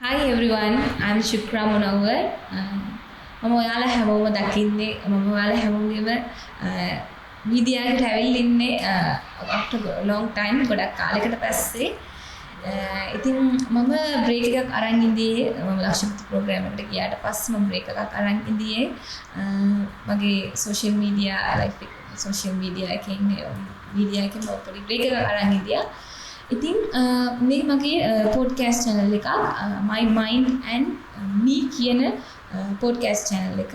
Hi everyone, I'm Shukra Munawar. මම ඔයාලා හැමෝම දකින්නේ මම ඔයාලා හැමෝගෙම මීඩියාවකට ඇවිල්ලා ඉන්නේ after long time ගොඩක් කාලයකට පස්සේ. ඉතින් මම බ්‍රේක් එකක් අරන් ඉඳියේ මම ලක්ෂපති ප්‍රෝග්‍රෑම් එකට ගියාට පස්සේ මම බ්‍රේක් එකක් අරන් ඉඳියේ මගේ සෝෂල් මීඩියා එකකින් පොඩි බ්‍රේක් එකක් අරන් ඉඳියා. ඉතින් මේ මගේ පොඩ්කාස්ට් channel එකක් My Mind and Me කියන පොඩ්කාස්ට් channel එක.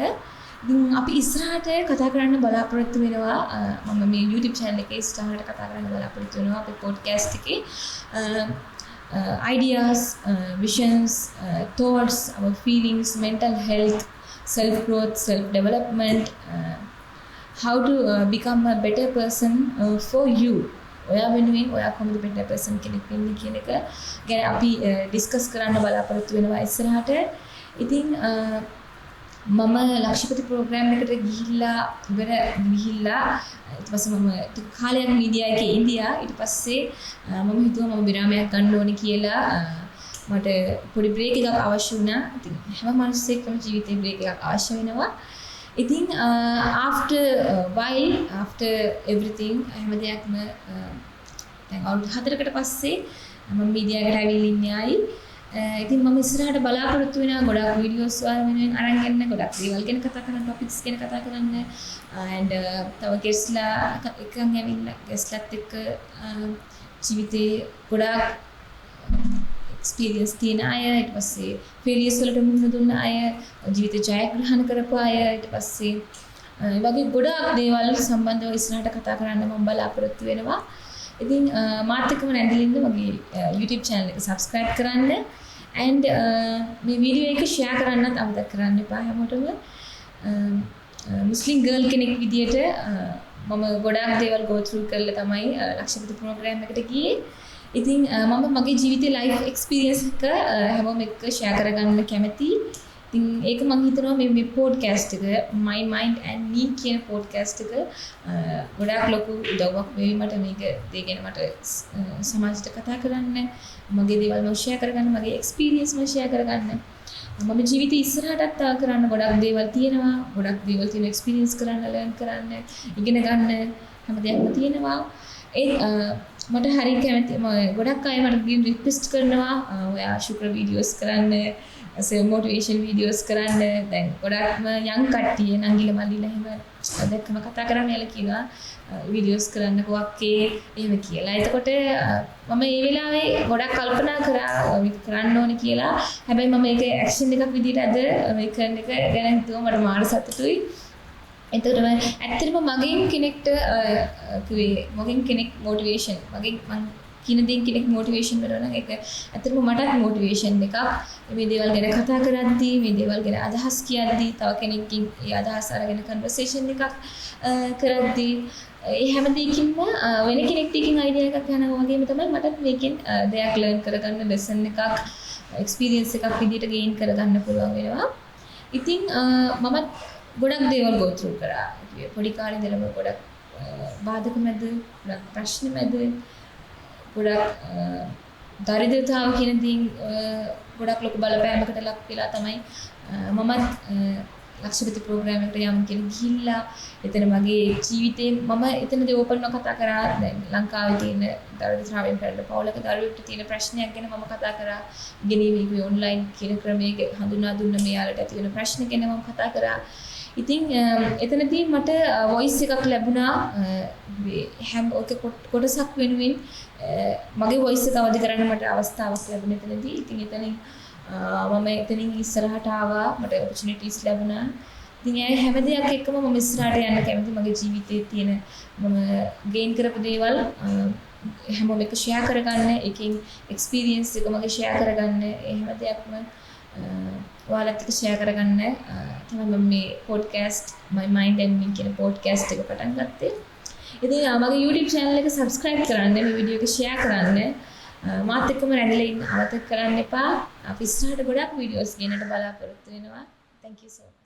ඉතින් අපි ඉස්සරහට කතා කරන්න බලාපොරොත්තු වෙනවා මම මේ YouTube channel එකේ ඉස්සරහට කතා කරන්න බලාපොරොත්තු වෙනවා අපේ පොඩ්කාස්ට් එකේ ideas, visions, thoughts, our feelings, mental health, self growth, self development, how to become a better person for you. ඔයා වෙනුවෙන් ඔයා කොහොමද better person කෙනෙක් වෙන්නේ කියන එක ගැන අපි ඩිස්කස් කරන්න බලාපොරොත්තු වෙනවා ඉස්සරහට. ඉතින් මම ලක්ෂපති ප්‍රෝග්‍රෑම් එකට ගිහිල්ලා ඊට පස්සේ මම ටික කාලයක් මීඩියා එකේ ඉඳියා. ඊට පස්සේ මම හිතුවා මම විරාමයක් ගන්න ඕනේ කියලා. මට පොඩි බ්‍රේක් එකක් අවශ්‍ය වුණා. ඉතින් හැම මිනිස්සෙක්ම ජීවිතේ බ්‍රේක් එකක් අවශ්‍ය වෙනවා. ඉතින් after everything හැම දෙයක්ම දැන් අවුරුදු 4කට පස්සේ මම මීඩියා එකට ඇවිල්ලා ඉන්නේ ආයි. ඉතින් මම ඉස්සරහට බලාපොරොත්තු වෙනවා ගොඩක් වීඩියෝස් ඔයාලා වෙනුවෙන් අරන් එන්න, ගොඩක් දේවල් ගැන කතා කරන්න, ටොපික්ස් ගැන කතා කරන්න and තව ගෙස්ලා එකන් ඇවිල්ලා ගෙස්ලාත් එක්ක ජීවිතේ ගොඩක් එක්ස්පීරියන්ස් තියෙන අය, ඊට පස්සේ ෆේලියර්ස් වලට මුහුණ දුන්න අය, ජීවිතේ ජයග්‍රහණ කරපු අය, ඊට පස්සේ ඒ වගේ ගොඩක් දේවල් සම්බන්ධව ඉස්සරහට කතා කරන්න මම බලාපොරොත්තු වෙනවා. ඉතින් මාත් එක්කම රැඳිලින්න මගේ YouTube channel එක subscribe කරන්න and මේ වීඩියෝ එක share කරන්නත් අමතක කරන්න එපා හැමෝටම. මුස්ලිම් ගර්ල් කෙනෙක් විදියට මම ගොඩක් දේවල් go through කරලා තමයි ලක්ෂපති ප්‍රෝග්‍රෑම් එකට ගියේ. ඉතින් මම මගේ ජීවිතේ ලයිෆ් එක්ස්පීරියන්ස් එක හැමෝම එක්ක share කරගන්න කැමතියි. ඉතින් ඒක මම හිතනවා මේ පොඩ්කාස්ට් එක My Mind and Me කියන පොඩ්කාස්ට් එක ගොඩාක් ලොකු උදව්වක් වෙයි මට මේක දේ ගැන මට සමාජයට කතා කරන්න, මගේ දේවල් මම share කරගන්න, මගේ එක්ස්පීරියන්ස් මම share කරගන්න. මම ජීවිතේ ඉස්සරහටත් කරන්න ගොඩක් දේවල් තියෙනවා. ගොඩක් දේවල් තියෙන එක්ස්පීරියන්ස් කරන්න, ලර්න් කරන්න, ඉගෙන ගන්න හැම දෙයක්ම තියෙනවා. මට හරි කැමති ගොඩක් අය මට රික්වෙස්ට් කරනවා ඔයා ශුක්‍ර වීඩියෝස් කරන්න, self motivation videos කරන්න. දැන් ගොඩක්ම young කට්ටිය නංගිල මල්ලිලා එහෙම දැක්කම කතා කරන්න යලා කියනවා වීඩියෝස් කරන්නකෝ අක්කේ එහෙම කියලා. එතකොට මම මේ වෙලාවේ ගොඩක් කල්පනා කරා මේක කරන්න ඕනේ කියලා. හැබැයි මම මේක ඇක්ෂන් එකක් විදිහට අද මේ කරන එක ගැන හිතුවා මට මාර සතුටුයි. එතකොට ඇත්තටම මගෙන් කෙනෙක් මොටිවේෂන් මගෙන් මං කියන දේ කෙනෙක් මොටිවේෂන් වෙනවා නම් ඒක ඇත්තටම මටත් මොටිවේෂන් එකක්. මේ දේවල් ගැන කතා කරද්දී, මේ දේවල් ගැන අදහස් කියද්දී, තව කෙනෙක්කින් ඒ අදහස් අරගෙන කන්වර්සේෂන් එකක් කරද්දී ඒ හැම දෙයකින්ම වෙන කෙනෙක්ටකින් අයිඩියා එකක් යනවා වගේම තමයි මටත් මේකෙන් දෙයක් ලර්න් කරගන්න, ලෙසන් එකක්, එක්ස්පීරියන්ස් එකක් විදිහට ගේන් කරගන්න පුළුවන් වෙනවා. ඉතින් මමත් ගොඩක් දේවල් go through කරා. පොඩි කාලේ ඉඳලම ගොඩක් බාධක මැද, ගොඩක් ප්‍රශ්න මැද, ගොඩක් දරිද්‍රතාව කියන දේෙන් ගොඩක් ලොකු බලපෑමකට ලක් වෙලා තමයි මමත් ලක්ෂපති ප්‍රෝග්‍රෑම් එකට යම් කෙනෙක් ගිහිල්ලා එතන මගේ ජීවිතේ මම එතනදී ඕපන්ව කතා කරා. දැන් ලංකාවේ තියෙන දරිද්‍රතාවයෙන් පැටලෙන පවුලක දරුවෙකුට තියෙන ප්‍රශ්නයක් ගැන මම කතා කරා. ඉගෙනීමේ ඔන්ලයින් කියන ක්‍රමයක හඳුනා දුන්න මෙයාලට ඇති වෙන ප්‍රශ්න ගැන මම කතා කරා. ඉතින් එතනදී මට වොයිස් එකක් ලැබුණා හැම කොටසක් වෙනුවෙන් මගේ වොයිස් එක අවදි කරන්න මට අවස්ථාවක් ලැබුණා එතනදී. ඉතින් මම එතනින් ඉස්සරහට ආවා, මට ඔපචුනිටිස් ලැබුණා. ඉතින් ඒ හැම දෙයක් එක්කම මම ඉස්සරහට යන්න කැමති. මගේ ජීවිතයේ තියෙන මම ගේන් කරපු දේවල් හැමෝම එක්ක ෂෙයා කරගන්න, එකකින් එක්ස්පීරියන්ස් එක මගේ ෂෙයා කරගන්න, ඒ හැම දෙයක්ම ඔයාලත් එක්ක ෂෙයා කරගන්න තමයි මම මේ podcast My Mind and Me කියන පොඩ්කාස්ට් එක පටන් ගත්තේ. ඉතින් මගේ YouTube channel එක subscribe කරන්න, මේ වීඩියෝ එක share කරන්න, මාත් එක්කම රැඳිලා ඉන්න අමතක කරන්න එපා. අපි ඉස්සරහට ගොඩක් වීඩියෝස් ගෙනට බලාපොරොත්තු වෙනවා. Thank you so much.